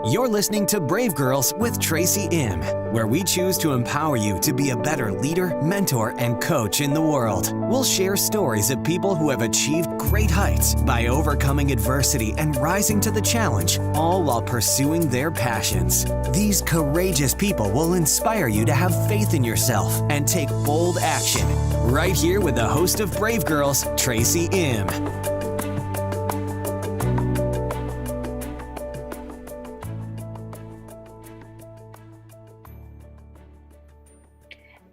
You're listening to Brave Girls with Tracy Im, where we choose to empower you to be a better leader, mentor, and coach in the world. We'll share stories of people who have achieved great heights by overcoming adversity and rising to the challenge, all while pursuing their passions. These courageous people will inspire you to have faith in yourself and take bold action. Right here with the host of Brave Girls, Tracy Im.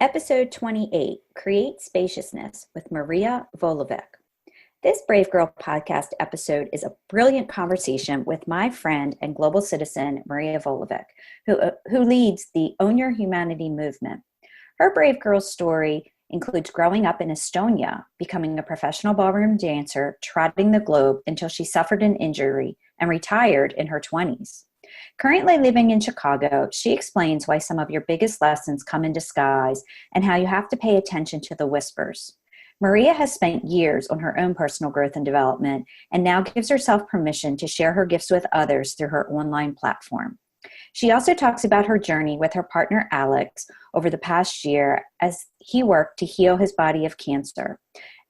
Episode 28, Create Spaciousness with Maria Volovick. This Brave Girl podcast episode is a brilliant conversation with my friend and global citizen, Maria Volovick, who leads the Own Your Humanity movement. Her Brave Girl story includes growing up in Estonia, becoming a professional ballroom dancer, trotting the globe until she suffered an injury and retired in her 20s. Currently living in Chicago, she explains why some of your biggest lessons come in disguise and how you have to pay attention to the whispers. Maria has spent years on her own personal growth and development and now gives herself permission to share her gifts with others through her online platform. She also talks about her journey with her partner Alex over the past year as he worked to heal his body of cancer.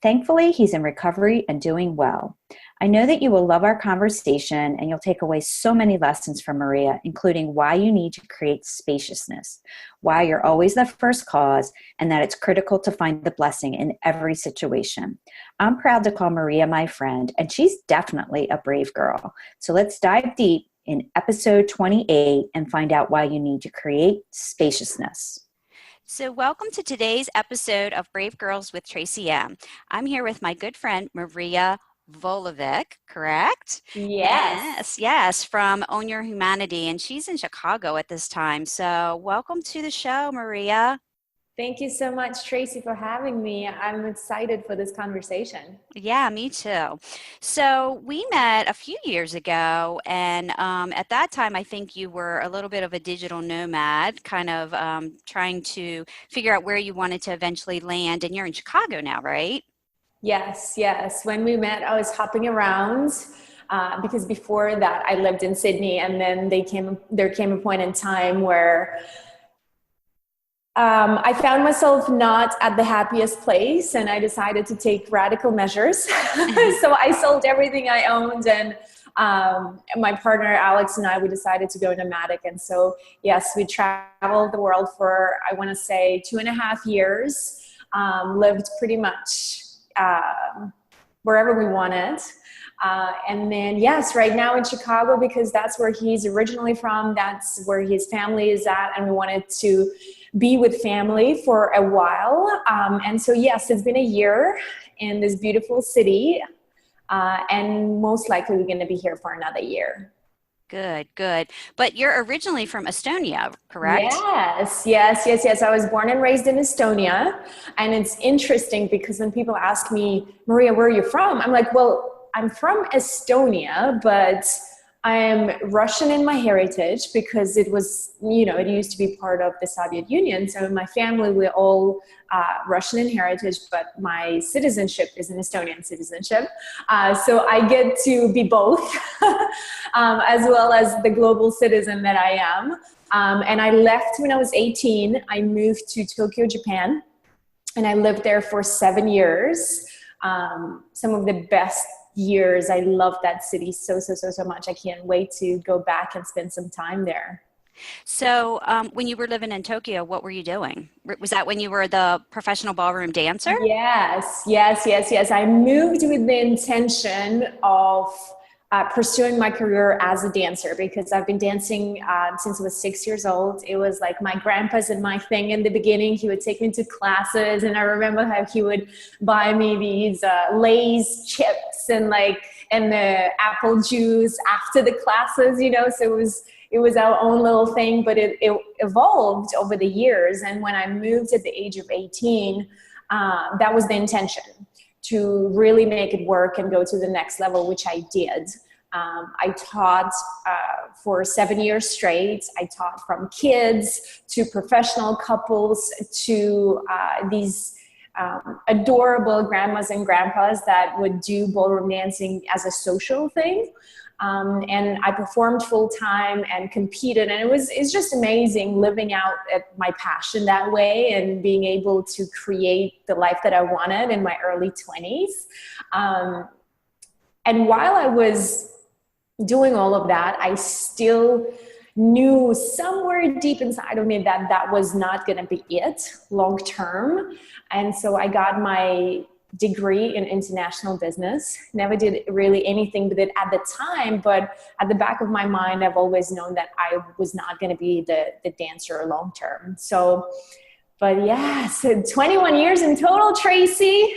Thankfully, he's in recovery and doing well. I know that you will love our conversation and you'll take away so many lessons from Maria, including why you need to create spaciousness, why you're always the first cause, and that it's critical to find the blessing in every situation. I'm proud to call Maria my friend, and she's definitely a brave girl. So let's dive deep in episode 28 and find out why you need to create spaciousness. So welcome to today's episode of Brave Girls with Tracy M. I'm here with my good friend, Maria Volovick, correct? Yes, from Own Your Humanity, and she's in Chicago at this time. So welcome to the show, Maria. Thank you so much, Tracy, for having me. I'm excited for this conversation. Yeah, me too. So we met a few years ago, and at that time, I think you were a little bit of a digital nomad, kind of trying to figure out where you wanted to eventually land, and you're in Chicago now, right? Yes. When we met, I was hopping around because before that, I lived in Sydney, and then there came a point in time where I found myself not at the happiest place, and I decided to take radical measures. So I sold everything I owned, and my partner Alex and I, we decided to go nomadic. And so, yes, we traveled the world for, I want to say, 2.5 years, lived pretty much wherever we wanted. And then, yes, right now in Chicago, because that's where he's originally from, that's where his family is at, and we wanted to be with family for a while. And so, yes, it's been a year in this beautiful city, and most likely we're going to be here for another year. Good. But you're originally from Estonia, correct? Yes. I was born and raised in Estonia. And it's interesting because when people ask me, Maria, where are you from? I'm like, well, I'm from Estonia, but I'm Russian in my heritage because it was, it used to be part of the Soviet Union. So in my family, we're all Russian in heritage, but my citizenship is an Estonian citizenship. So I get to be both, as well as the global citizen that I am. And I left when I was 18. I moved to Tokyo, Japan, and I lived there for 7 years. Some of the best years. I love that city so much. I can't wait to go back and spend some time there. So when you were living in Tokyo, what were you doing? Was that when you were the professional ballroom dancer? Yes. I moved with the intention of pursuing my career as a dancer because I've been dancing since I was 6 years old. It was like my grandpa's and my thing in the beginning. He would take me to classes, and I remember how he would buy me these Lay's chips and the apple juice after the classes, so it was our own little thing, but it evolved over the years. And when I moved at the age of 18, that was the intention, to really make it work and go to the next level, which I did. I taught for 7 years straight. I taught from kids to professional couples to these adorable grandmas and grandpas that would do ballroom dancing as a social thing. And I performed full time and competed, and it's just amazing living out my passion that way and being able to create the life that I wanted in my early 20s. And while I was doing all of that, I still knew somewhere deep inside of me that that was not going to be it long term. And so I got my degree in international business. Never did really anything with it at the time, but at the back of my mind, I've always known that I was not going to be the dancer long term. So, but yeah, so 21 years in total, Tracy.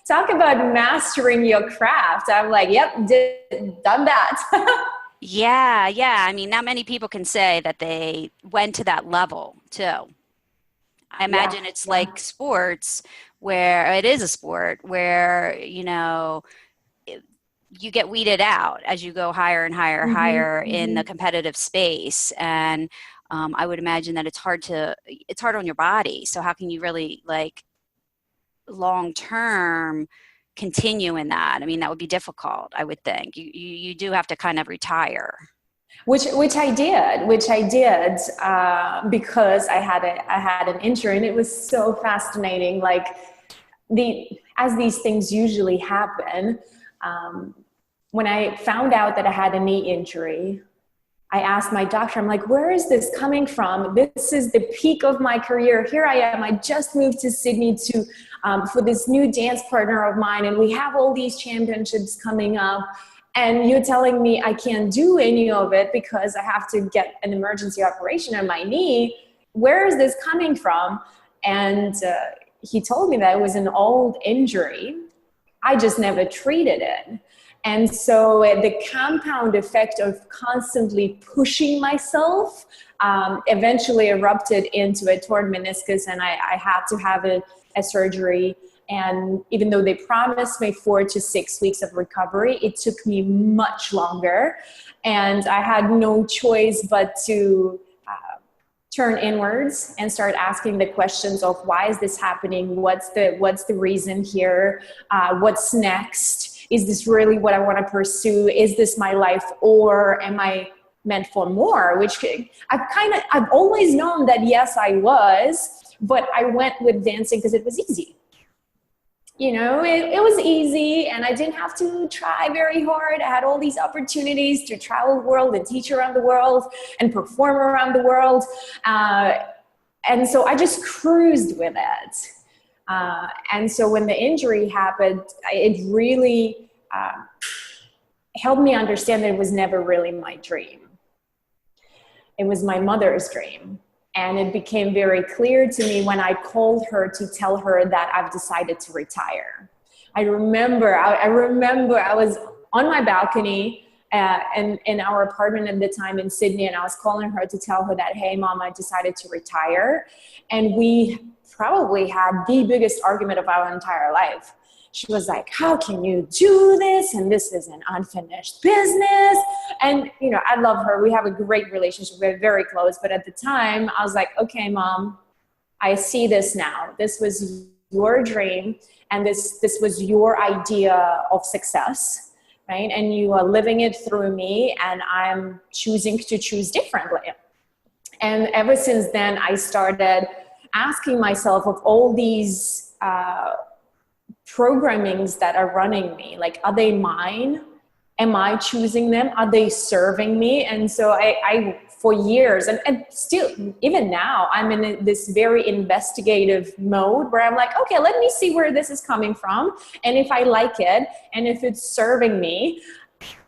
Talk about mastering your craft. I'm like, yep, done that. Yeah. I mean, not many people can say that they went to that level too. I imagine it's like sports, where it is a sport where, you know, you get weeded out as you go higher and higher in the competitive space. And I would imagine that it's hard on your body. So how can you really like long term continue in that? I mean, that would be difficult, I would think. You do have to kind of retire. Which I did because I had an injury, and it was so fascinating. Like as these things usually happen, when I found out that I had a knee injury, I asked my doctor, I'm like, where is this coming from? This is the peak of my career. Here I am. I just moved to Sydney for this new dance partner of mine, and we have all these championships coming up. And you're telling me I can't do any of it because I have to get an emergency operation on my knee. Where is this coming from? And he told me that it was an old injury. I just never treated it. And so the compound effect of constantly pushing myself eventually erupted into a torn meniscus, and I had to have a surgery. And even though they promised me 4 to 6 weeks of recovery, it took me much longer. And I had no choice but to turn inwards and start asking the questions of why is this happening? What's the reason here? What's next? Is this really what I want to pursue? Is this my life, or am I meant for more? Which I've always known that yes, I was, but I went with dancing because it was easy. You know, it was easy, and I didn't have to try very hard. I had all these opportunities to travel the world and teach around the world and perform around the world. And so I just cruised with it. And so when the injury happened, it really helped me understand that it was never really my dream. It was my mother's dream. And it became very clear to me when I called her to tell her that I've decided to retire. I remember I was on my balcony in our apartment at the time in Sydney, and I was calling her to tell her that, hey, Mom, I decided to retire. And we probably had the biggest argument of our entire life. She was like, how can you do this? And this is an unfinished business. And, you know, I love her. We have a great relationship. We're very close. But at the time, I was like, okay, Mom, I see this now. This was your dream. And this was your idea of success, right? And you are living it through me. And I'm choosing to choose differently. And ever since then, I started asking myself of all these programmings that are running me, like, are they mine? Am I choosing them? Are they serving me? And so I for years, and still, even now, I'm in this very investigative mode where I'm like, okay, let me see where this is coming from. And if I like it, and if it's serving me,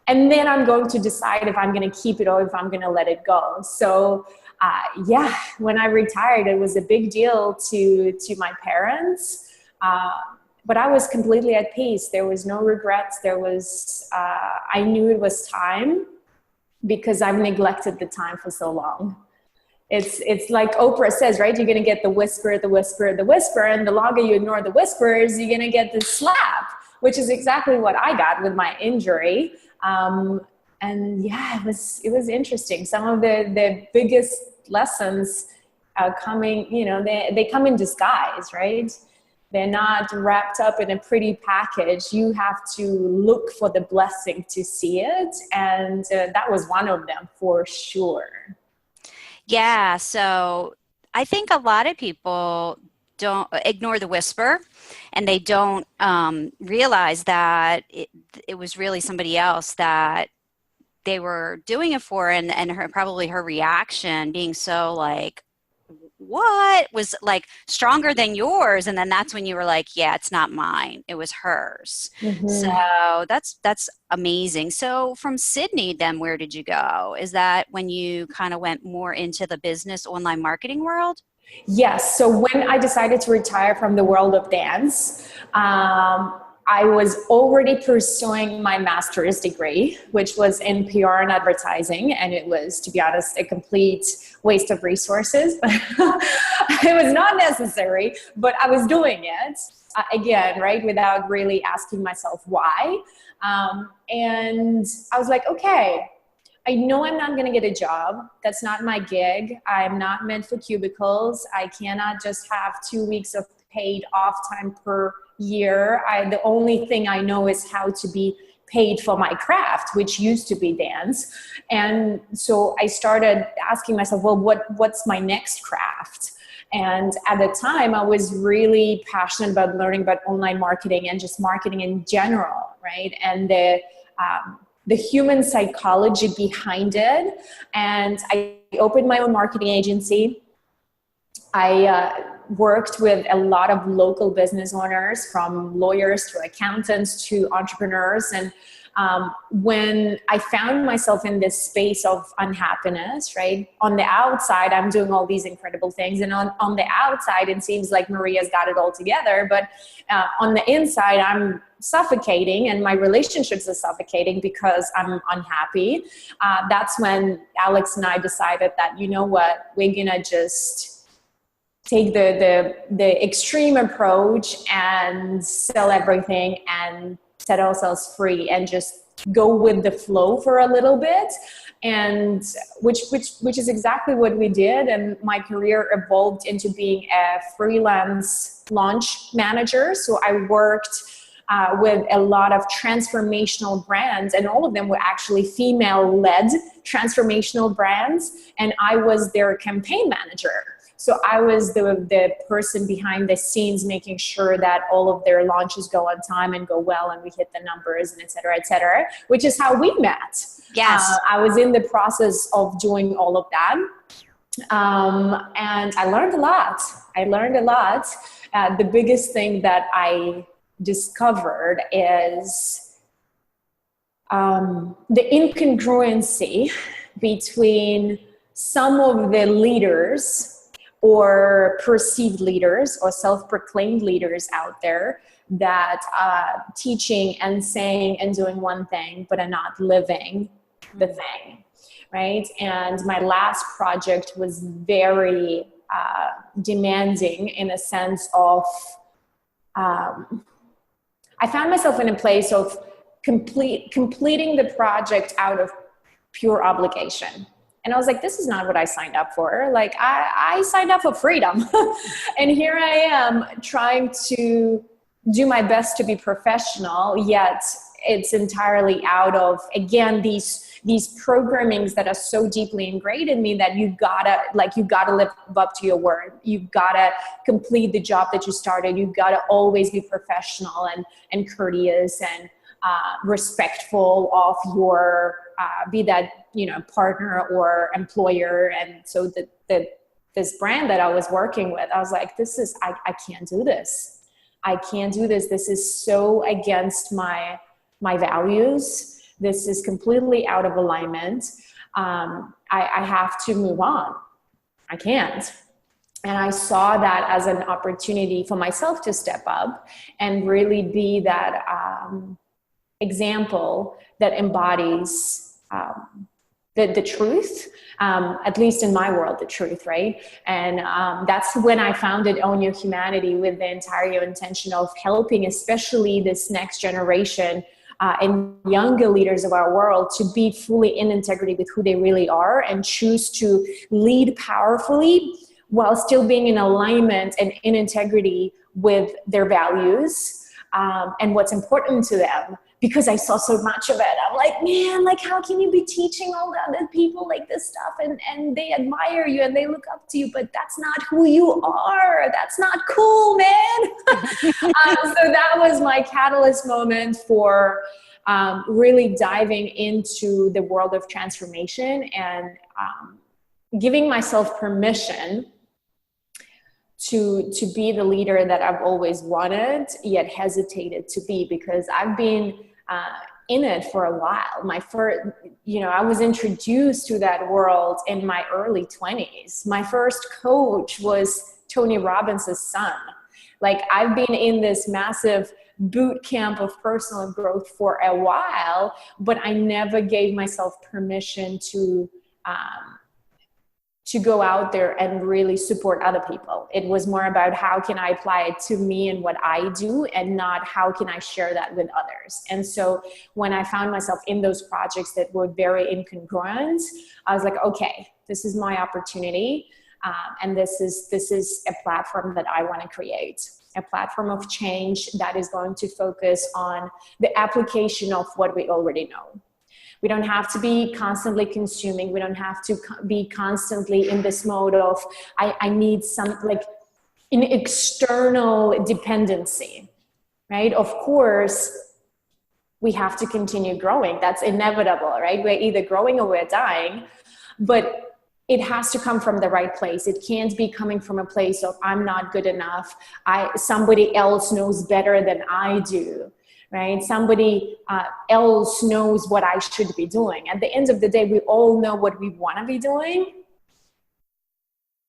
and then I'm going to decide if I'm going to keep it or if I'm going to let it go. So when I retired, it was a big deal to my parents. But I was completely at peace. There was no regrets. I knew it was time because I've neglected the time for so long. It's like Oprah says, right? You're going to get the whisper, the whisper, the whisper. And the longer you ignore the whispers, you're going to get the slap, which is exactly what I got with my injury. And yeah, it was interesting. Some of the biggest lessons are coming, you know, they come in disguise, right? They're not wrapped up in a pretty package. You have to look for the blessing to see it. And that was one of them for sure. Yeah. So I think a lot of people don't ignore the whisper, and they don't realize that it was really somebody else that they were doing it for, and probably her reaction being so like, what, was like stronger than yours, and then that's when you were like, yeah, it's not mine, it was hers. Mm-hmm. So that's amazing. So from Sydney, then where did you go? Is that when you kind of went more into the business online marketing world? Yes. So when I decided to retire from the world of dance, I was already pursuing my master's degree, which was in PR and advertising. And it was, to be honest, a complete waste of resources. But it was not necessary, but I was doing it again, right, without really asking myself why. And I was like, okay, I know I'm not going to get a job. That's not my gig. I'm not meant for cubicles. I cannot just have 2 weeks of paid off time per year. The only thing I know is how to be paid for my craft, which used to be dance. And so I started asking myself, well, what's my next craft? And at the time, I was really passionate about learning about online marketing and just marketing in general, right? And the human psychology behind it. And I opened my own marketing agency. I worked with a lot of local business owners, from lawyers to accountants to entrepreneurs. And when I found myself in this space of unhappiness, right? On the outside, I'm doing all these incredible things. And on the outside, it seems like Maria's got it all together. But on the inside, I'm suffocating, and my relationships are suffocating because I'm unhappy. That's when Alex and I decided that, you know what, we're going to just take the extreme approach and sell everything and set ourselves free and just go with the flow for a little bit. And which is exactly what we did. And my career evolved into being a freelance launch manager. So I worked with a lot of transformational brands, and all of them were actually female-led transformational brands. And I was their campaign manager. So I was the person behind the scenes, making sure that all of their launches go on time and go well, and we hit the numbers, and et cetera, which is how we met. Yes. I was in the process of doing all of that. And I learned a lot. The biggest thing that I discovered is the incongruency between some of the leaders or perceived leaders or self-proclaimed leaders out there that are teaching and saying and doing one thing, but are not living the thing, right? And my last project was very demanding in a sense of, I found myself in a place of completing the project out of pure obligation. And I was like, this is not what I signed up for. Like, I signed up for freedom. And here I am trying to do my best to be professional, yet it's entirely out of, again, these programmings that are so deeply ingrained in me that you gotta live up to your word. You gotta complete the job that you started. You gotta always be professional and courteous and respectful of your, be that, partner or employer. And so this brand that I was working with, I was like, I can't do this. I can't do this. This is so against my values. This is completely out of alignment. I have to move on. I can't. And I saw that as an opportunity for myself to step up and really be that example that embodies the truth, at least in my world, the truth, right? And that's when I founded Own Your Humanity, with the entire intention of helping, especially this next generation and younger leaders of our world, to be fully in integrity with who they really are and choose to lead powerfully while still being in alignment and in integrity with their values and what's important to them, because I saw so much of it. I'm like, man, like, how can you be teaching all the other people like this stuff, and they admire you and they look up to you, but that's not who you are. That's not cool, man. So that was my catalyst moment for really diving into the world of transformation and giving myself permission to be the leader that I've always wanted, yet hesitated to be, because I've been in it for a while. My first, I was introduced to that world in my early 20s. My first coach was Tony Robbins' son. Like, I've been in this massive boot camp of personal growth for a while, but I never gave myself permission to go out there and really support other people. It was more about how can I apply it to me and what I do, and not how can I share that with others. And so when I found myself in those projects that were very incongruent, I was like, okay, this is my opportunity. And this is a platform that I want to create, a platform of change that is going to focus on the application of what we already know. We don't have to be constantly consuming. We don't have to be constantly in this mode of, I need some, like, an external dependency, right? Of course, we have to continue growing. That's inevitable, right? We're either growing or we're dying, but it has to come from the right place. It can't be coming from a place of, I'm not good enough. Somebody else knows better than I do. Right? Somebody else knows what I should be doing. At the end of the day, we all know what we want to be doing.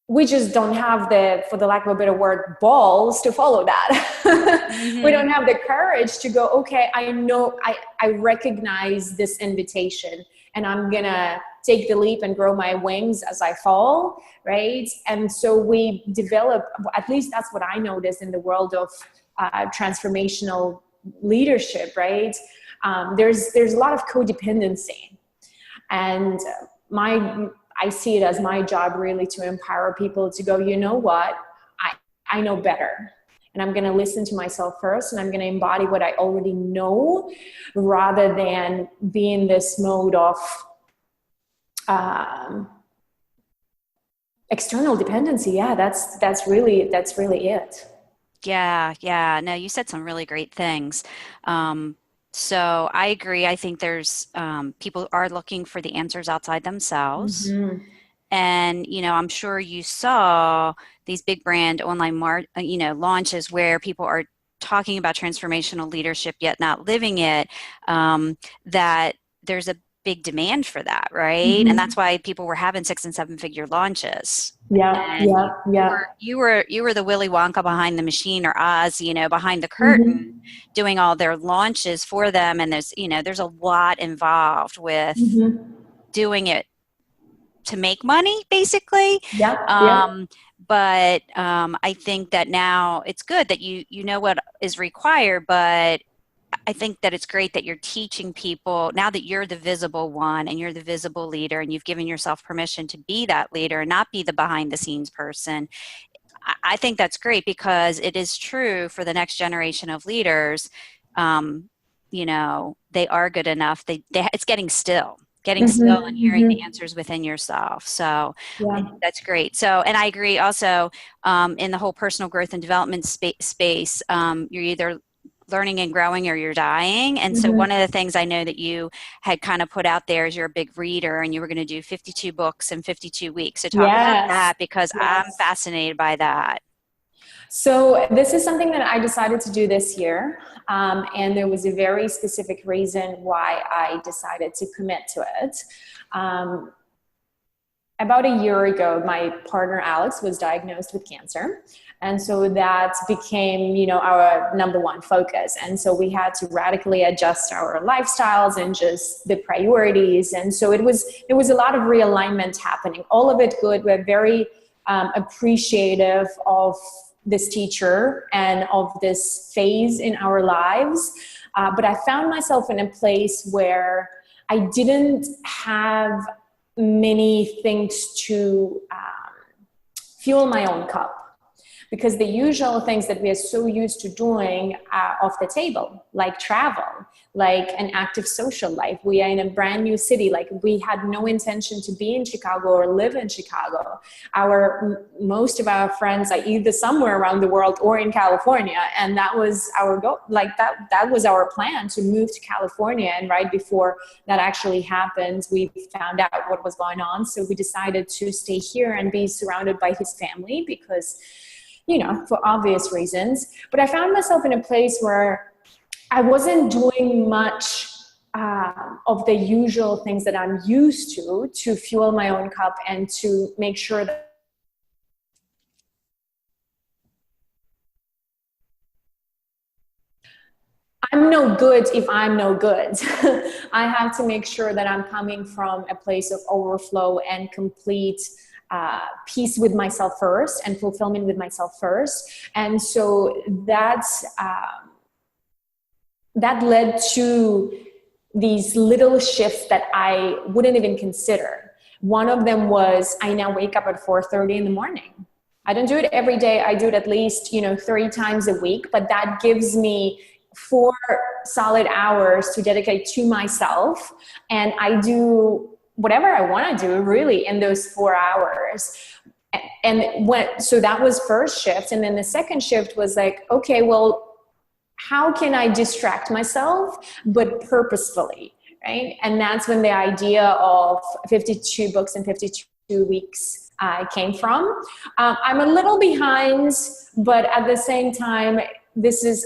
We just don't have for the lack of a better word, balls to follow that. Mm-hmm. We don't have the courage to go, okay, I know, I recognize this invitation, and I'm going to take the leap and grow my wings as I fall, right? And so we develop, at least that's what I noticed in the world of transformational leadership, right? There's a lot of codependency, and I see it as my job really to empower people to go, you know what, I know better, and I'm going to listen to myself first, and I'm going to embody what I already know, rather than be in this mode of external dependency. Yeah, that's really it. Yeah. No, you said some really great things. So I agree. I think there's people are looking for the answers outside themselves. Mm-hmm. And, I'm sure you saw these big brand online launches where people are talking about transformational leadership yet not living it, that there's a big demand for that, right? Mm-hmm. And that's why people were having 6 and 7 figure launches. Yeah. You were the Willy Wonka behind the machine, or Oz, behind the curtain, mm-hmm. doing all their launches for them. And there's a lot involved with mm-hmm. doing it to make money, basically. But I think that now it's good that you know what is required, but I think that it's great that you're teaching people now that you're the visible one and you're the visible leader, and you've given yourself permission to be that leader and not be the behind the scenes person. I think that's great, because it is true for the next generation of leaders. They are good enough. It's getting still mm-hmm. still and hearing mm-hmm. the answers within yourself. So I think that's great. So, and I agree also in the whole personal growth and development space, you're either learning and growing or you're dying. And mm-hmm. so one of the things I know that you had kind of put out there is you're a big reader, and you were going to do 52 books in 52 weeks. So talk about that, because I'm fascinated by that. So this is something that I decided to do this year. And there was a very specific reason why I decided to commit to it. About a year ago, my partner Alex was diagnosed with cancer. And so that became, our number one focus. And so we had to radically adjust our lifestyles and just the priorities. And so there was a lot of realignment happening, all of it good. We're very appreciative of this teacher and of this phase in our lives. But I found myself in a place where I didn't have many things to fuel my own cup. because the usual things that we are so used to doing are off the table, like travel, like an active social life. We are in a brand new city. Like, we had no intention to be in Chicago or live in Chicago. Most of our friends are either somewhere around the world or in California. And that was our goal. Like that was our plan, to move to California. And right before that actually happened, we found out what was going on. So we decided to stay here and be surrounded by his family because, you know, for obvious reasons. But I found myself in a place where I wasn't doing much of the usual things that I'm used to fuel my own cup and to make sure that I'm no good if I'm no good. I have to make sure that I'm coming from a place of overflow and complete peace with myself first and fulfillment with myself first. And so that led to these little shifts that I wouldn't even consider. One of them was I now wake up at 4:30 in the morning. I don't do it every day. I do it at least, 3 times a week, but that gives me 4 solid hours to dedicate to myself. And I do whatever I want to do really in those 4 hours. So that was first shift. And then the second shift was like, okay, well, how can I distract myself, but purposefully, right? And that's when the idea of 52 books in 52 weeks came from. I'm a little behind, but at the same time,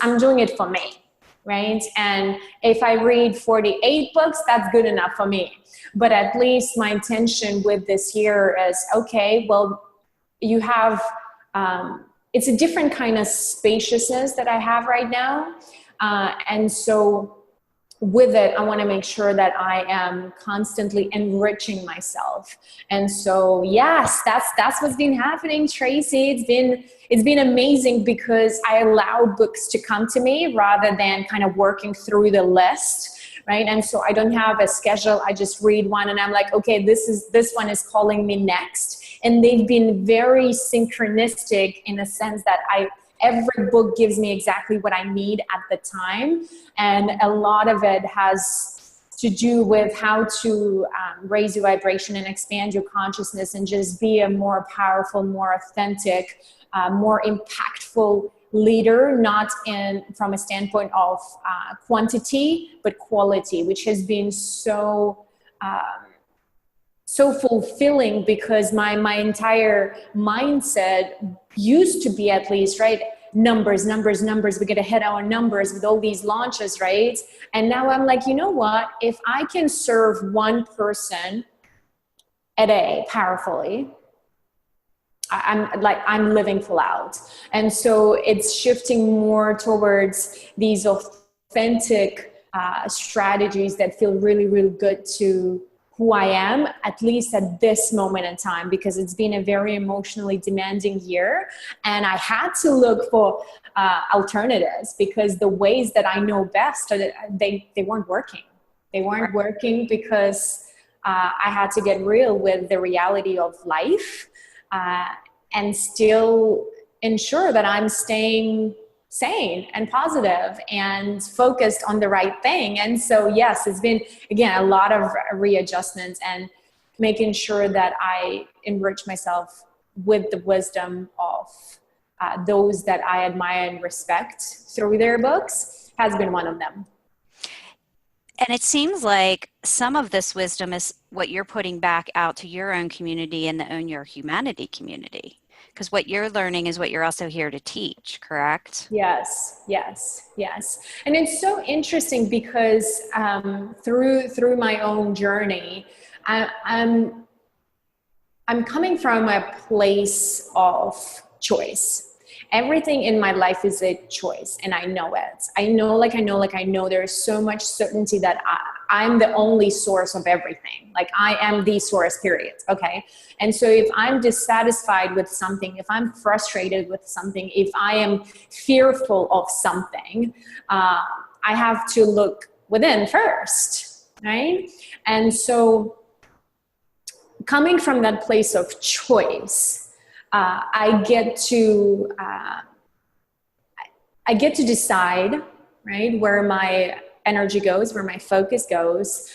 I'm doing it for me, right? And if I read 48 books, that's good enough for me. But at least my intention with this year is, okay, well, you have, it's a different kind of spaciousness that I have right now. And so with it, I want to make sure that I am constantly enriching myself. And so, yes, that's what's been happening, Tracy. It's been amazing because I allow books to come to me rather than kind of working through the list. Right. And so I don't have a schedule. I just read one and I'm like, okay, this one is calling me next. And they've been very synchronistic in a sense that every book gives me exactly what I need at the time. And a lot of it has to do with how to raise your vibration and expand your consciousness and just be a more powerful, more authentic, more impactful leader, not from a standpoint of quantity, but quality, which has been so fulfilling because my entire mindset used to be, at least, right? Numbers. We got to hit our numbers with all these launches, right? And now I'm like, you know what? If I can serve one person a day powerfully, I'm living full out. And so it's shifting more towards these authentic strategies that feel really, really good to who I am, at least at this moment in time, because it's been a very emotionally demanding year. And I had to look for alternatives because the ways that I know best, they weren't working. They weren't working because I had to get real with the reality of life. And still ensure that I'm staying sane and positive and focused on the right thing. And so, yes, it's been, again, a lot of readjustments and making sure that I enrich myself with the wisdom of those that I admire and respect through their books has been one of them. And it seems like some of this wisdom is what you're putting back out to your own community and the Own Your Humanity community. Because what you're learning is what you're also here to teach, correct? Yes. And it's so interesting because through my own journey, I'm coming from a place of choice. Everything in my life is a choice, and I know it. I know there's so much certainty that I'm the only source of everything. Like, I am the source, period. Okay. And so if I'm dissatisfied with something, if I'm frustrated with something, if I am fearful of something, I have to look within first, right? And so coming from that place of choice, I get to decide, right, where my energy goes, where my focus goes,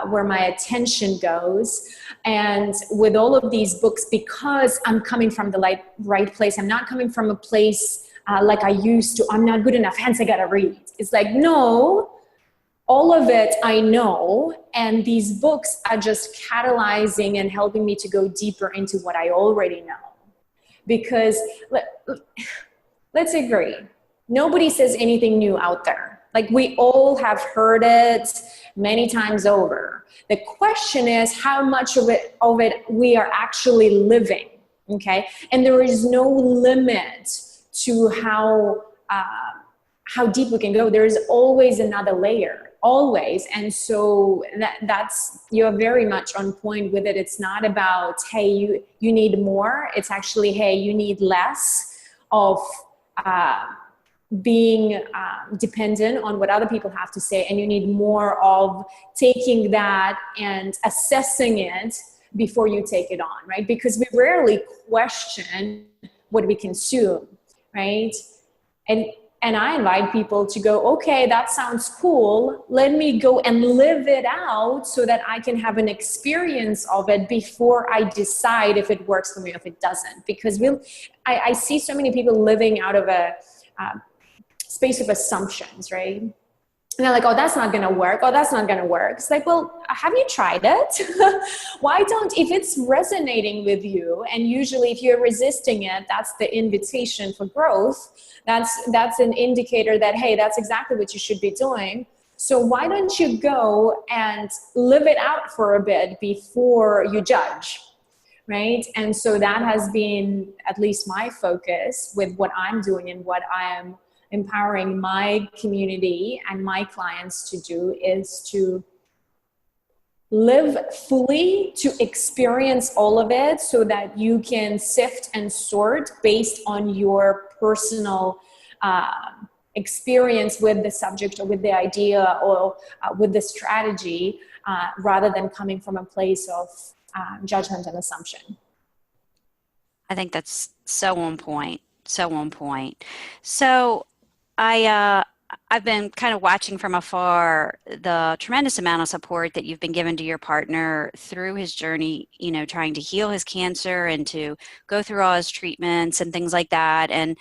where my attention goes. And with all of these books, because I'm coming from the right place, I'm not coming from a place like I used to, I'm not good enough, hence I gotta read. It's like, no, all of it I know, and these books are just catalyzing and helping me to go deeper into what I already know. Because let's agree, nobody says anything new out there. Like, we all have heard it many times over. The question is how much of it we are actually living, okay? And there is no limit to how deep we can go. There is always another layer, always. And so that's, you're very much on point with it. It's not about, hey, you need more. It's actually, hey, you need less of being dependent on what other people have to say, and you need more of taking that and assessing it before you take it on, right? Because we rarely question what we consume, right? And I invite people to go, okay, that sounds cool. Let me go and live it out so that I can have an experience of it before I decide if it works for me or if it doesn't. Because I see so many people living out of a space of assumptions, right? And they're like, oh, that's not going to work. Oh, that's not going to work. It's like, well, have you tried it? Why don't, if it's resonating with you, and usually if you're resisting it, that's the invitation for growth. That's an indicator that, hey, that's exactly what you should be doing. So why don't you go and live it out for a bit before you judge, right? And so that has been at least my focus with what I'm doing and what I am empowering my community and my clients to do, is to live fully, to experience all of it so that you can sift and sort based on your personal experience with the subject or with the idea or with the strategy, rather than coming from a place of judgment and assumption. I think that's so on point. So on point. So I've been kind of watching from afar the tremendous amount of support that you've been given to your partner through his journey, you know, trying to heal his cancer and to go through all his treatments and things like that. And,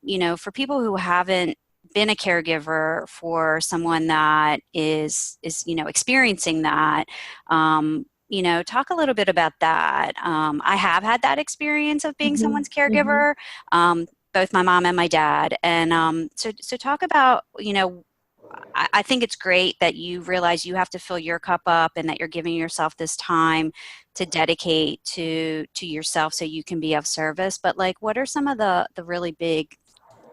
you know, for people who haven't been a caregiver for someone that is, you know, experiencing that, you know, talk a little bit about that. I have had that experience of being someone's caregiver. Both my mom and my dad. And so talk about, you know, I think it's great that you realize you have to fill your cup up and that you're giving yourself this time to dedicate to yourself so you can be of service. But like, what are some of the really big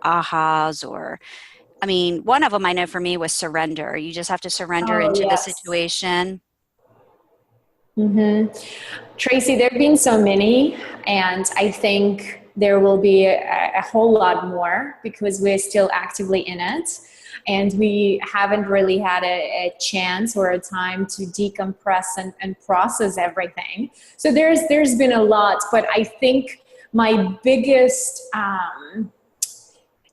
ahas? Or, I mean, one of them I know for me was surrender. You just have to surrender into the situation. Tracy, there have been so many, and I think there will be a whole lot more because we're still actively in it, and we haven't really had a chance or a time to decompress and process everything. So there's been a lot, but I think my biggest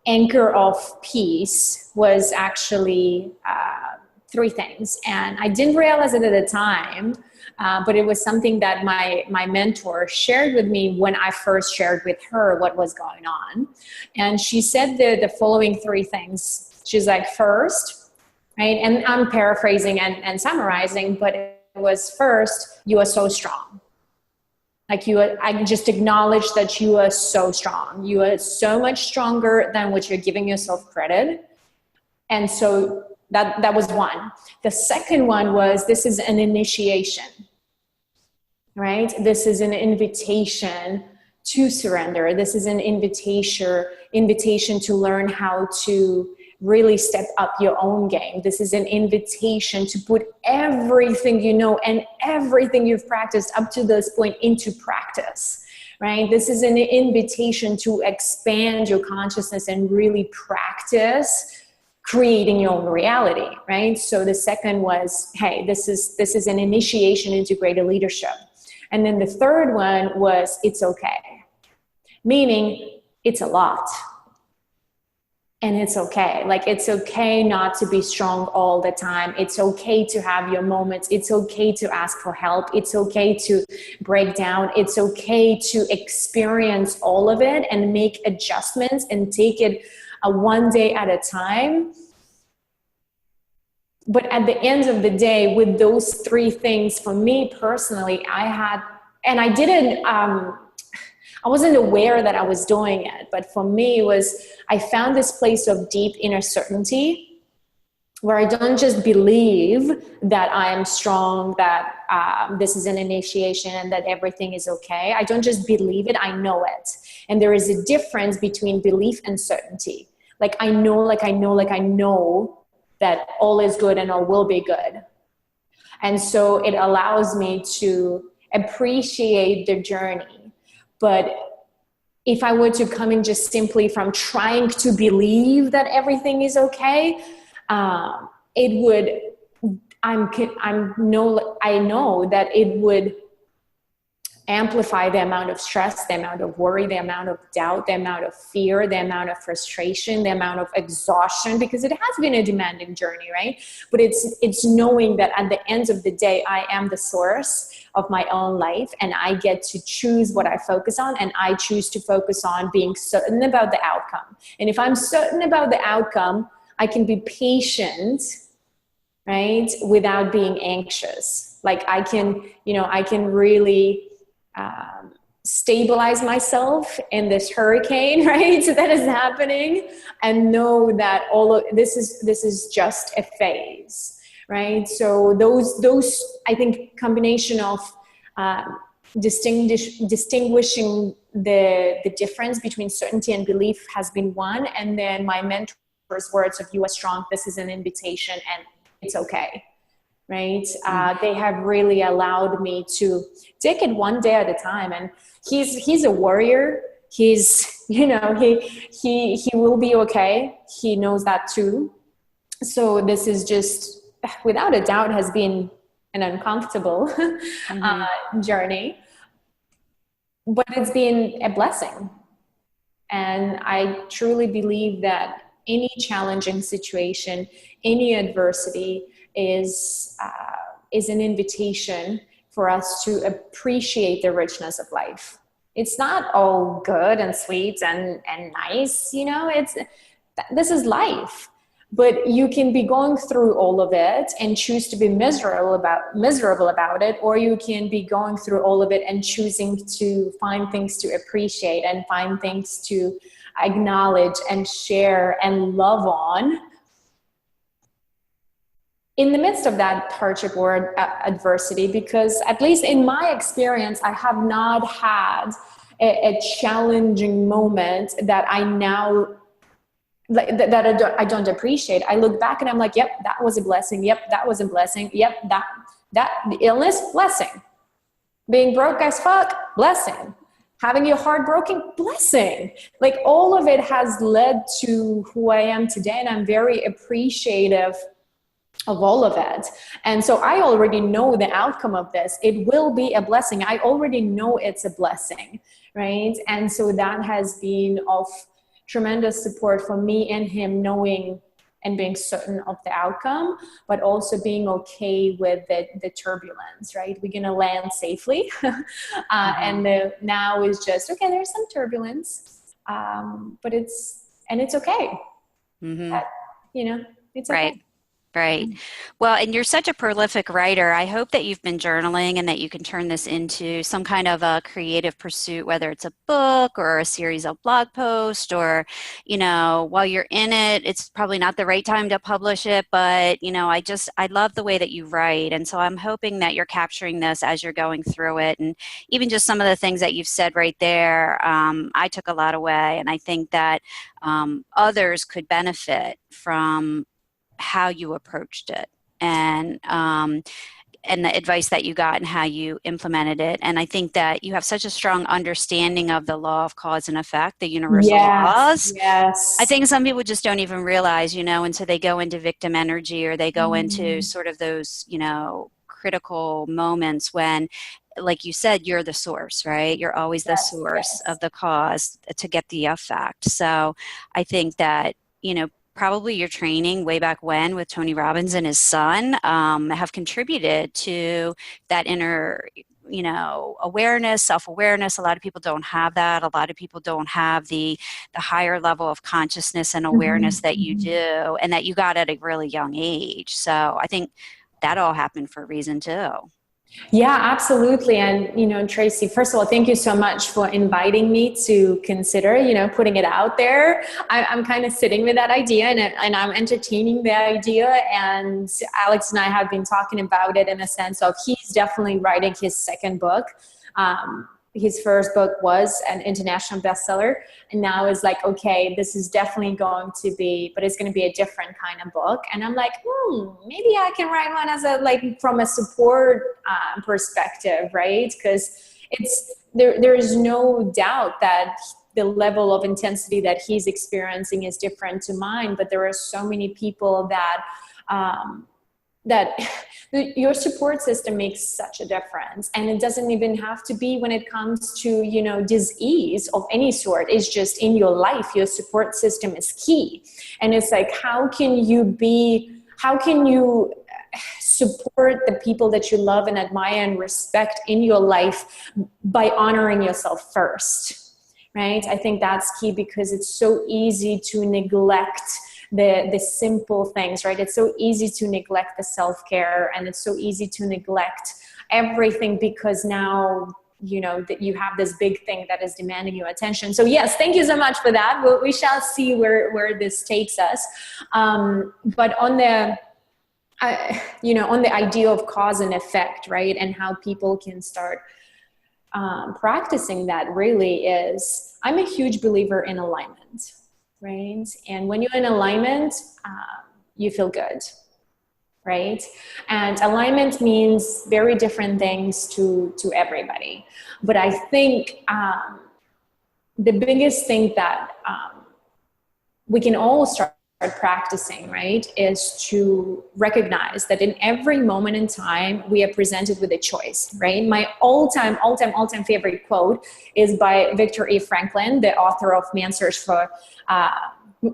anchor of peace was actually three things, and I didn't realize it at the time. But it was something that my mentor shared with me when I first shared with her what was going on. And she said the following three things. She's like, first, right? And I'm paraphrasing and summarizing, but it was first, you are so strong. Like I just acknowledge that you are so strong. You are so much stronger than what you're giving yourself credit. And so that was one. The second one was, this is an initiation, right? This is an invitation to surrender. This is an invitation to learn how to really step up your own game. This is an invitation to put everything you know and everything you've practiced up to this point into practice, right? This is an invitation to expand your consciousness and really practice creating your own reality, right? So the second was, hey, this is an initiation into greater leadership. And then the third one was, it's okay. meaning it's a lot. And it's okay. Like, it's okay not to be strong all the time. It's okay to have your moments. It's okay to ask for help. It's okay to break down. It's okay to experience all of it and make adjustments and take it one day at a time. But at the end of the day, with those three things, for me personally, I wasn't aware that I was doing it, but for me, I found this place of deep inner certainty where I don't just believe that I am strong, that this is an initiation and that everything is okay. I don't just believe it, I know it. And there is a difference between belief and certainty. Like I know that all is good and all will be good. And so it allows me to appreciate the journey. But if I were to come in just simply from trying to believe that everything is okay, I know that it would amplify the amount of stress, the amount of worry, the amount of doubt, the amount of fear, the amount of frustration, the amount of exhaustion, because it has been a demanding journey, right? But it's knowing that at the end of the day, I am the source of my own life, and I get to choose what I focus on, and I choose to focus on being certain about the outcome. And if I'm certain about the outcome, I can be patient, right? Without being anxious. Like I can really stabilize myself in this hurricane, right? So that is happening, and know that all of this is just a phase, right? So those I think combination of distinguishing the difference between certainty and belief has been one, and then my mentor's words of "you are strong, this is an invitation, and it's okay." Right? They have really allowed me to take it one day at a time. And he's a warrior. He will be okay. He knows that too. So this is just, without a doubt, has been an uncomfortable journey, but it's been a blessing. And I truly believe that any challenging situation, any adversity, is an invitation for us to appreciate the richness of life. It's not all good and sweet and nice, this is life. But you can be going through all of it and choose to be miserable about it, or you can be going through all of it and choosing to find things to appreciate and find things to acknowledge and share and love on. In the midst of that hardship or adversity, because at least in my experience, I have not had a challenging moment that I now, that I don't appreciate. I look back and I'm like, yep, that was a blessing. Yep, that was a blessing. Yep, that illness, blessing. Being broke as fuck, blessing. Having your heart broken, blessing. Like all of it has led to who I am today, and I'm very appreciative of all of it. And so I already know the outcome of this. It will be a blessing. I already know it's a blessing, right? And so that has been of tremendous support for me and him, knowing and being certain of the outcome, but also being okay with the turbulence, right? We're gonna land safely. And now is just, okay, there's some turbulence, but it's okay. That, it's okay. Right. Right. Well, and you're such a prolific writer. I hope that you've been journaling and that you can turn this into some kind of a creative pursuit, whether it's a book or a series of blog posts, or, while you're in it, it's probably not the right time to publish it, but, I love the way that you write. And so I'm hoping that you're capturing this as you're going through it. And even just some of the things that you've said right there, I took a lot away. And I think that others could benefit from how you approached it, and the advice that you got and how you implemented it. And I think that you have such a strong understanding of the law of cause and effect, the universal laws. Yes. I think some people just don't even realize, until they go into victim energy, or they go into sort of those, critical moments when like you said, you're the source, right? You're always the source of the cause to get the effect. So I think that, probably your training way back when with Tony Robbins and his son have contributed to that inner, awareness, self-awareness. A lot of people don't have that. A lot of people don't have the higher level of consciousness and awareness that you do, and that you got at a really young age. So I think that all happened for a reason too. Yeah, absolutely. And, Tracy, first of all, thank you so much for inviting me to consider, putting it out there. I'm kind of sitting with that idea and I'm entertaining the idea. And Alex and I have been talking about it in a sense of he's definitely writing his second book. His first book was an international bestseller, and now is like, okay, this is definitely going to be, but it's going to be a different kind of book. And I'm like, maybe I can write one as from a support perspective, right? Because there is no doubt that the level of intensity that he's experiencing is different to mine, but there are so many people that your support system makes such a difference. And it doesn't even have to be when it comes to, disease of any sort. It's just in your life, your support system is key. And it's like, how can you support the people that you love and admire and respect in your life by honoring yourself first, right? I think that's key, because it's so easy to neglect the simple things, right? It's so easy to neglect the self-care, and it's so easy to neglect everything because now, that you have this big thing that is demanding your attention. So yes, thank you so much for that. We shall see where this takes us. But on the, on the idea of cause and effect, right? And how people can start practicing that really is, I'm a huge believer in alignment. Right? And when you're in alignment, you feel good, right? And alignment means very different things to everybody. But I think the biggest thing that we can all start practicing, right, is to recognize that in every moment in time, we are presented with a choice, right? My all-time favorite quote is by Viktor A. Franklin, the author of Man's Search for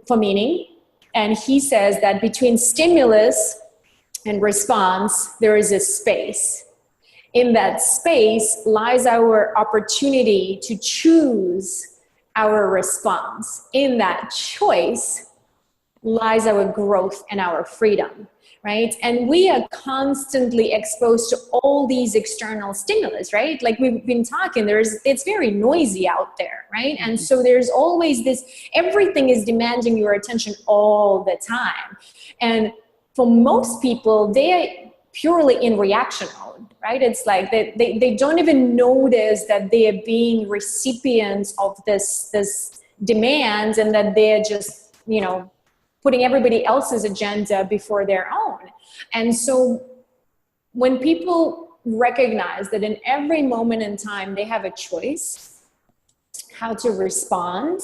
Meaning. And he says that between stimulus and response, there is a space. In that space lies our opportunity to choose our response. In that choice lies our growth and our freedom, right? And we are constantly exposed to all these external stimulus, right? Like we've been talking, it's very noisy out there, right? And so there's always this, everything is demanding your attention all the time. And for most people, they are purely in reaction mode, right? It's like they don't even notice that they are being recipients of this demand, and that they're just, putting everybody else's agenda before their own. And so when people recognize that in every moment in time they have a choice how to respond,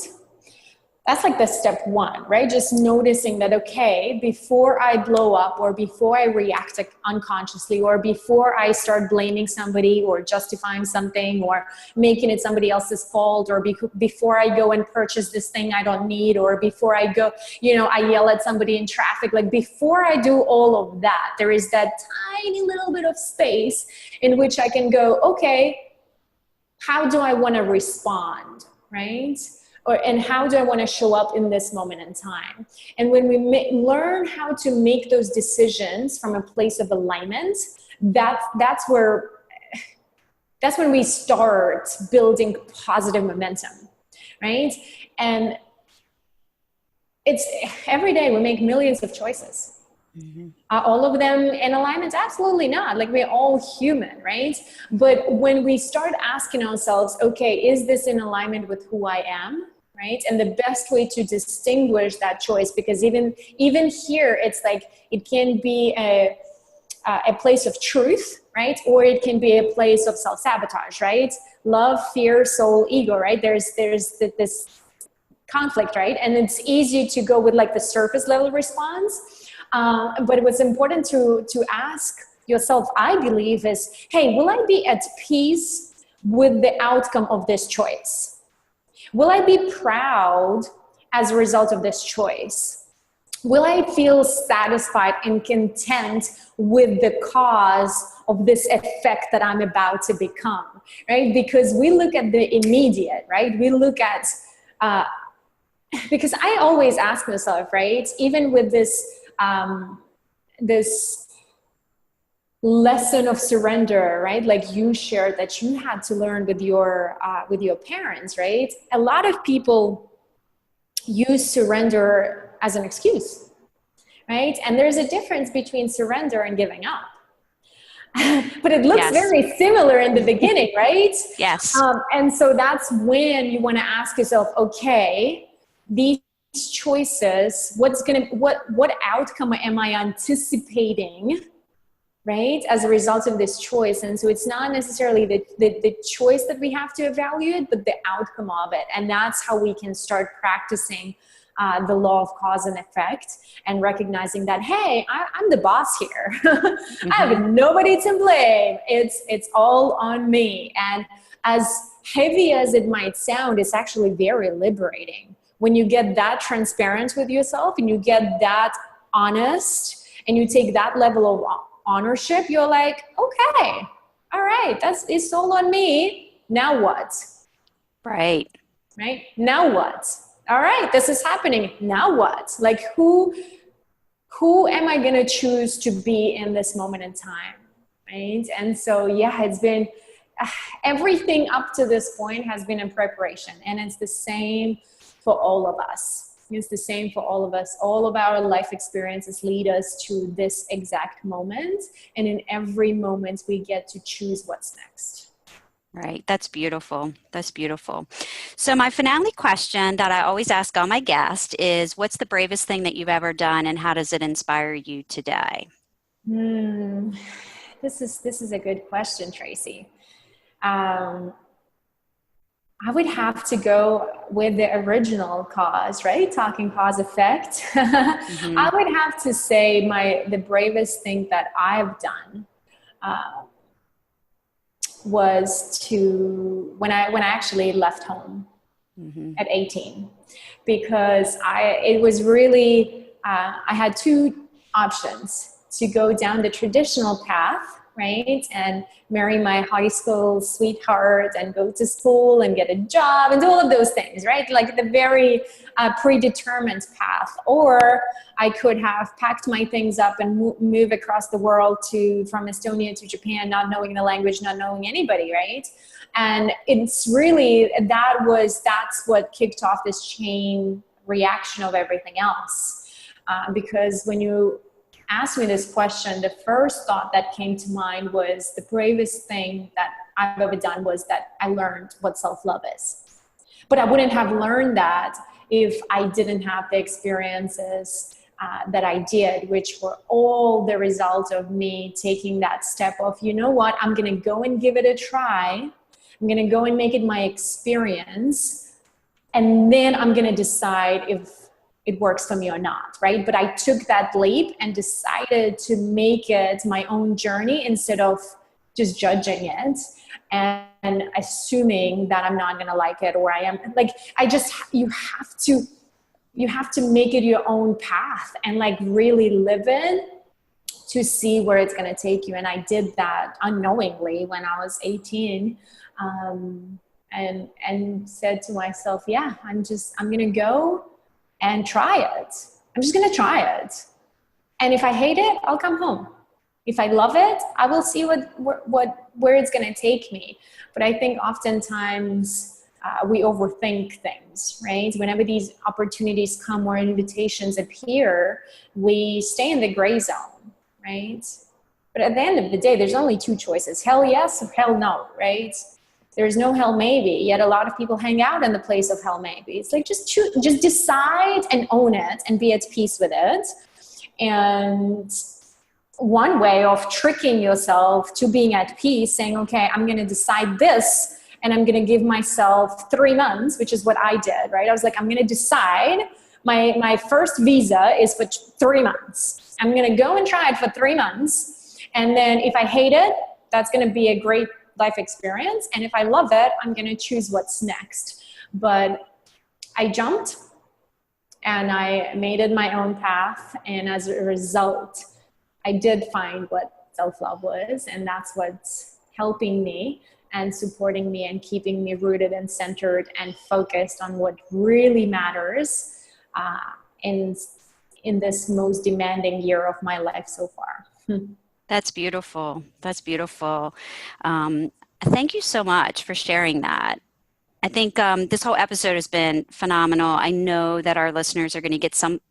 that's like the step one, right? Just noticing that, okay, before I blow up, or before I react unconsciously, or before I start blaming somebody or justifying something or making it somebody else's fault, or before I go and purchase this thing I don't need, or before I go, I yell at somebody in traffic, like before I do all of that, there is that tiny little bit of space in which I can go, okay, how do I want to respond, right? And how do I want to show up in this moment in time? And when we learn how to make those decisions from a place of alignment, that's when we start building positive momentum, right? And it's every day we make millions of choices. Mm-hmm. Are all of them in alignment? Absolutely not. Like, we're all human, right? But when we start asking ourselves, okay, is this in alignment with who I am? Right? And the best way to distinguish that choice, because even here, it's like, it can be a place of truth, right? Or it can be a place of self-sabotage, right? Love, fear, soul, ego, right? There's this conflict, right? And it's easy to go with like the surface level response. But it was important to ask yourself, I believe, is, hey, will I be at peace with the outcome of this choice? Will I be proud as a result of this choice? Will I feel satisfied and content with the cause of this effect that I'm about to become, right? Because we look at the immediate, right? We look at, because I always ask myself, right? Even with this, this lesson of surrender, right? Like you shared that you had to learn with your parents, right? A lot of people use surrender as an excuse, right? And there's a difference between surrender and giving up. But it looks very similar in the beginning, right? Yes. And so that's when you want to ask yourself, okay, these choices, what outcome am I anticipating, right, as a result of this choice? And so it's not necessarily the choice that we have to evaluate, but the outcome of it. And that's how we can start practicing the law of cause and effect, and recognizing that, hey, I'm the boss here. I have nobody to blame. It's all on me. And as heavy as it might sound, it's actually very liberating when you get that transparent with yourself and you get that honest and you take that level of ownership. You're like, okay, all right, it's all on me. Now what? Right. Now what? All right, this is happening. Now what? Like who am I going to choose to be in this moment in time? Right. And so, yeah, it's been everything up to this point has been in preparation, and it's the same for all of us. It's the same for all of us. All of our life experiences lead us to this exact moment. And in every moment we get to choose what's next. Right. That's beautiful. That's beautiful. So my finale question that I always ask all my guests is, what's the bravest thing that you've ever done, and how does it inspire you today? This is a good question, Tracy. I would have to go with the original cause, right? Talking cause effect. I would have to say the bravest thing that I've done was when I actually left home at 18, because it was really, I had two options: to go down the traditional path, right, and marry my high school sweetheart and go to school and get a job and do all of those things, right? Like the very predetermined path. Or I could have packed my things up and move across the world from Estonia to Japan, not knowing the language, not knowing anybody, right? And it's really, that's what kicked off this chain reaction of everything else. Because when you asked me this question, the first thought that came to mind was the bravest thing that I've ever done was that I learned what self-love is. But I wouldn't have learned that if I didn't have the experiences that I did, which were all the result of me taking that step of, you know what, I'm going to go and give it a try. I'm going to go and make it my experience. And then I'm going to decide if it works for me or not, right? But I took that leap and decided to make it my own journey instead of just judging it and assuming that I'm not going to like it, or I am like, you have to make it your own path and like really live it to see where it's going to take you. And I did that unknowingly when I was 18, and said to myself, yeah, I'm going to go and try it. I'm just going to try it. And if I hate it, I'll come home. If I love it, I will see where it's going to take me. But I think oftentimes we overthink things, right? Whenever these opportunities come or invitations appear, we stay in the gray zone, right? But at the end of the day, there's only two choices: hell yes or hell no, right? There's no hell maybe, yet a lot of people hang out in the place of hell maybe. It's like, just decide and own it and be at peace with it. And one way of tricking yourself to being at peace, saying, okay, I'm going to decide this and I'm going to give myself 3 months, which is what I did, right? I was like, I'm going to decide. My first visa is for 3 months. I'm going to go and try it for 3 months. And then if I hate it, that's going to be a great life experience. And if I love it, I'm going to choose what's next. But I jumped and I made it my own path. And as a result, I did find what self-love was. And that's what's helping me and supporting me and keeping me rooted and centered and focused on what really matters in this most demanding year of my life so far. That's beautiful. That's beautiful. Thank you so much for sharing that. I think this whole episode has been phenomenal. I know that our listeners are going to get some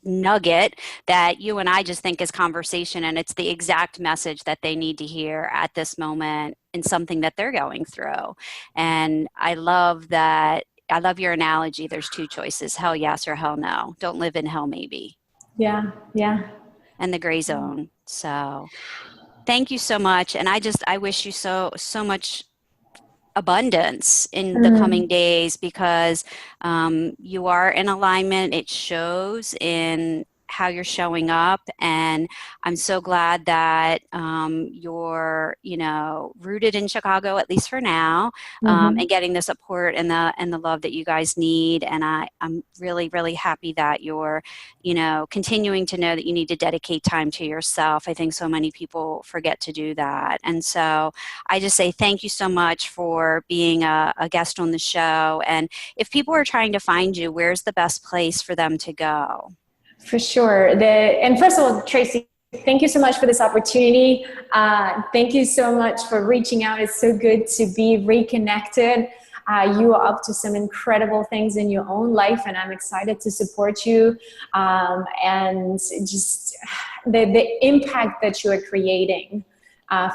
nugget that you and I just think is conversation, and it's the exact message that they need to hear at this moment in something that they're going through. And I love that. I love your analogy. There's two choices, hell yes or hell no. Don't live in hell maybe. Yeah. And the gray zone. So thank you so much. And I wish you so much abundance in the coming days, because you are in alignment. It shows in how you're showing up, and I'm so glad that you're rooted in Chicago, at least for now, and getting the support and the love that you guys need. And I'm really, really happy that you're continuing to know that you need to dedicate time to yourself. I think so many people forget to do that, and so I just say thank you so much for being a guest on the show. And if people are trying to find you, where's the best place for them to go? For sure. And first of all, Tracy, thank you so much for this opportunity. Thank you so much for reaching out. It's so good to be reconnected. You are up to some incredible things in your own life, and I'm excited to support you. And just the impact that you are creating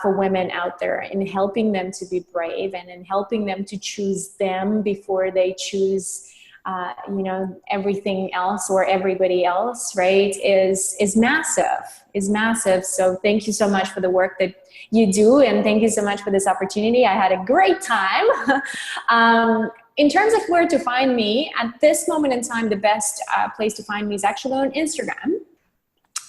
for women out there, in helping them to be brave and in helping them to choose them before they choose everything else or everybody else, right, is massive. So thank you so much for the work that you do, and thank you so much for this opportunity. I had a great time. In terms of where to find me, at this moment in time, the best place to find me is actually on Instagram.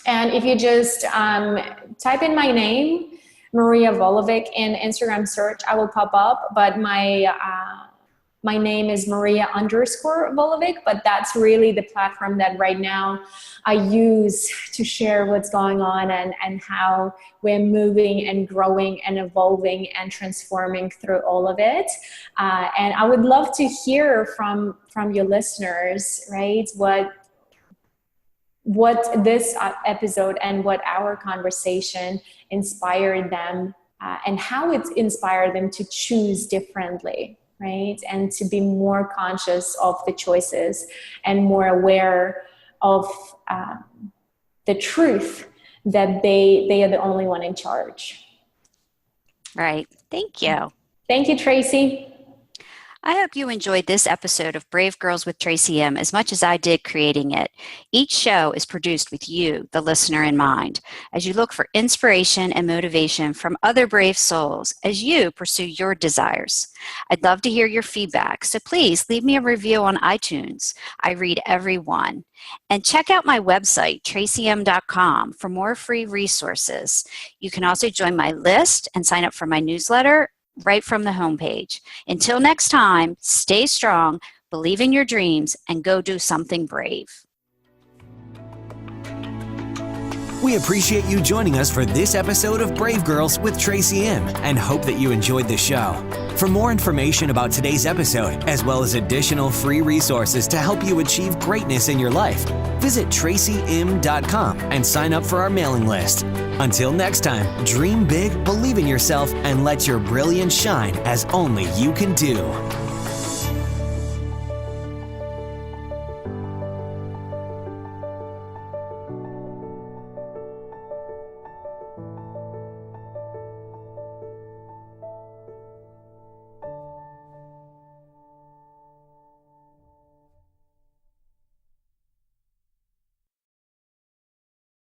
And if you just type in my name, Maria Volovick, in Instagram search, I will pop up. But my name is Maria_Volovick, but that's really the platform that right now I use to share what's going on and how we're moving and growing and evolving and transforming through all of it. And I would love to hear from your listeners, right, what this episode and what our conversation inspired them, and how it's inspired them to choose differently. Right? And to be more conscious of the choices and more aware of the truth that they are the only one in charge. Right. Thank you. Thank you, Tracy. I hope you enjoyed this episode of Brave Girls with Tracy M. as much as I did creating it. Each show is produced with you, the listener, in mind, as you look for inspiration and motivation from other brave souls as you pursue your desires. I'd love to hear your feedback, so please leave me a review on iTunes. I read every one. And check out my website, tracym.com, for more free resources. You can also join my list and sign up for my newsletter right from the homepage. Until next time, stay strong, believe in your dreams, and go do something brave. We appreciate you joining us for this episode of Brave Girls with Tracy M, and hope that you enjoyed the show. For more information about today's episode, as well as additional free resources to help you achieve greatness in your life, visit tracym.com and sign up for our mailing list. Until next time, dream big, believe in yourself, and let your brilliance shine as only you can do.